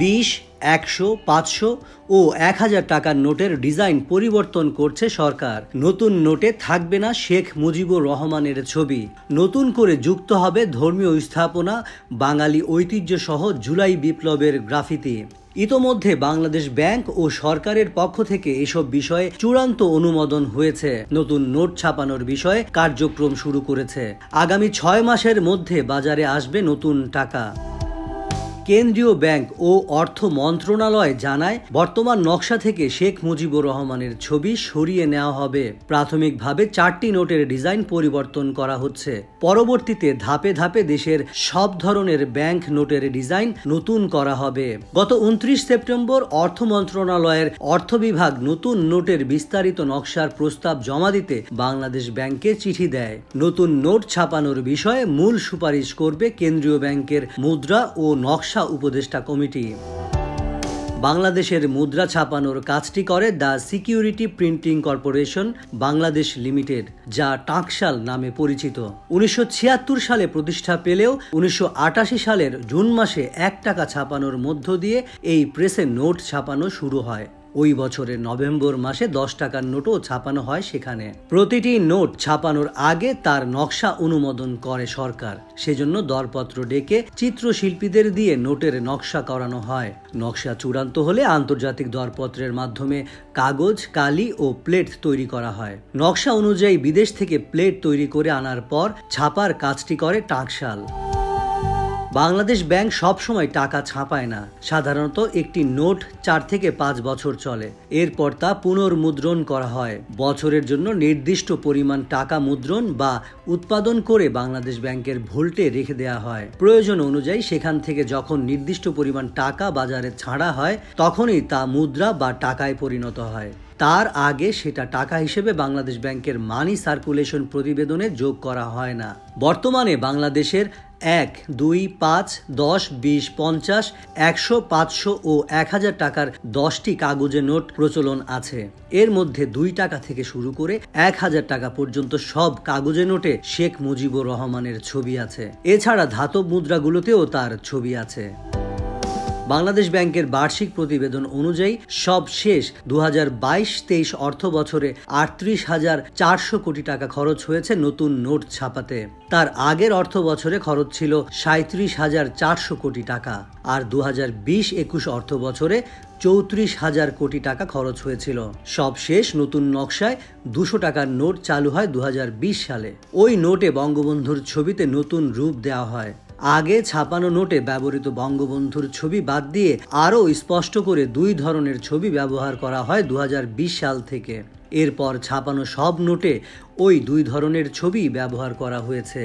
20, 100, 500 ও 1000 টাকার নোটের ডিজাইন পরিবর্তন করছে সরকার। নতুন নোটে থাকবে না শেখ মুজিবুর রহমানের ছবি, নতুন করে যুক্ত হবে ধর্মীয় স্থাপনা, বাঙালি ঐতিহ্য সহ জুলাই বিপ্লবের গ্রাফিতি। ইতোমধ্যে বাংলাদেশ ব্যাংক ও সরকারের পক্ষ থেকে এসব বিষয়ে চূড়ান্ত অনুমোদন হয়েছে। নতুন নোট ছাপানোর বিষয়ে কার্যক্রম শুরু করেছে। আগামী 6 মাসের মধ্যে বাজারে আসবে নতুন টাকা। কেন্দ্রীয় ব্যাংক ও অর্থ মন্ত্রণালয় জানায়, বর্তমান নকশা থেকে শেখ মুজিবুর রহমানের ছবি সরিয়ে নেওয়া হবে। প্রাথমিকভাবে 4টি নোটের ডিজাইন পরিবর্তন করা হচ্ছে। পরবর্তীতে ধাপে ধাপে দেশের সব ধরনের ব্যাংক নোটের ডিজাইন নতুন করা হবে। গত 29 সেপ্টেম্বর অর্থ মন্ত্রণালয়ের অর্থ বিভাগ নতুন নোটের বিস্তারিত নকশার প্রস্তাব জমা দিতে বাংলাদেশ ব্যাংকে চিঠি দেয়। নতুন নোট ছাপানোর বিষয়ে মূল সুপারিশ করবে কেন্দ্রীয় ব্যাংকের মুদ্রা ও নকশা উপদেষ্টা কমিটি। বাংলাদেশের মুদ্রা ছাপানোর কাজটি করে the security printing corporation Bangladesh limited, যা টাকশাল নামে পরিচিত। 1976 সালে প্রতিষ্ঠা পেলেও 1988 সালের জুন মাসে 1 টাকা ছাপানোর মধ্য দিয়ে এই প্রেসে নোট ছাপানো শুরু হয়। ওই বছরের নভেম্বর মাসে 10 টাকার নোটও ছাপানো হয় সেখানে। প্রতিটি নোট ছাপানোর আগে তার নকশা অনুমোদন করে সরকার। সেজন্য দরপত্র ডেকে চিত্রশিল্পীদের দিয়ে নোটের নকশা করানো হয়। নকশা চূড়ান্ত হলে আন্তর্জাতিক দরপত্রের মাধ্যমে কাগজ, কালি ও প্লেট তৈরি করা হয়। নকশা অনুযায়ী বিদেশ থেকে প্লেট তৈরি করে আনার পর ছাপার কাজটি করে টাকশাল। বাংলাদেশ ব্যাংক সবসময় টাকা ছাপায় না। সাধারণত একটি নোট 4 থেকে 5 বছর চলে। এরপর তা পুনর্মুদ্রণ করা হয়। বছরের জন্য নির্দিষ্ট পরিমাণ টাকা মুদ্রণ বা উৎপাদন করে বাংলাদেশ ব্যাংকের ভোল্টে রেখে দেওয়া হয়। প্রয়োজন অনুযায়ী সেখান থেকে যখন নির্দিষ্ট পরিমাণ টাকা বাজারে ছাড়া হয়, তখনই তা মুদ্রা বা টাকায় পরিণত হয়। তার আগে সেটা টাকা হিসেবে বাংলাদেশ ব্যাংকের মানি সার্কুলেশন প্রতিবেদনে যোগ করা হয় না। বর্তমানে বাংলাদেশের 1, 2, 5, 10, 20, 50, 100, 500 ও 1000 টাকার 10টি কাগজে নোট প্রচলন আছে। এর মধ্যে 2 টাকা থেকে শুরু করে 1000 টাকা পর্যন্ত সব কাগজে নোটে শেখ মুজিবুর রহমানের ছবি আছে। এছাড়া ধাতব মুদ্রাগুলোতেও তার ছবি আছে। বাংলাদেশ ব্যাংকের বার্ষিক প্রতিবেদন অনুযায়ী সবশেষ 2022-23 অর্থ বছরে 38,400 কোটি টাকা খরচ হয়েছে নতুন নোট ছাপাতে। তার আগের অর্থ বছরে খরচ ছিল 37,400 কোটি টাকা। আর 2020-21 অর্থ বছরে 34,000 কোটি টাকা খরচ হয়েছিল। সবশেষ নতুন নকশায় 200 টাকার নোট চালু হয় 2020 সালে। ওই নোটে বঙ্গবন্ধুর ছবিতে নতুন রূপ দেওয়া হয়। আগে ছাপানো নোটে ব্যবহৃত বঙ্গবন্ধুর ছবি বাদ দিয়ে আরও স্পষ্ট করে 2 ধরনের ছবি ব্যবহার করা হয় 2020 সাল থেকে। এরপর ছাপানো সব নোটে ওই 2 ধরনের ছবি ব্যবহার করা হয়েছে।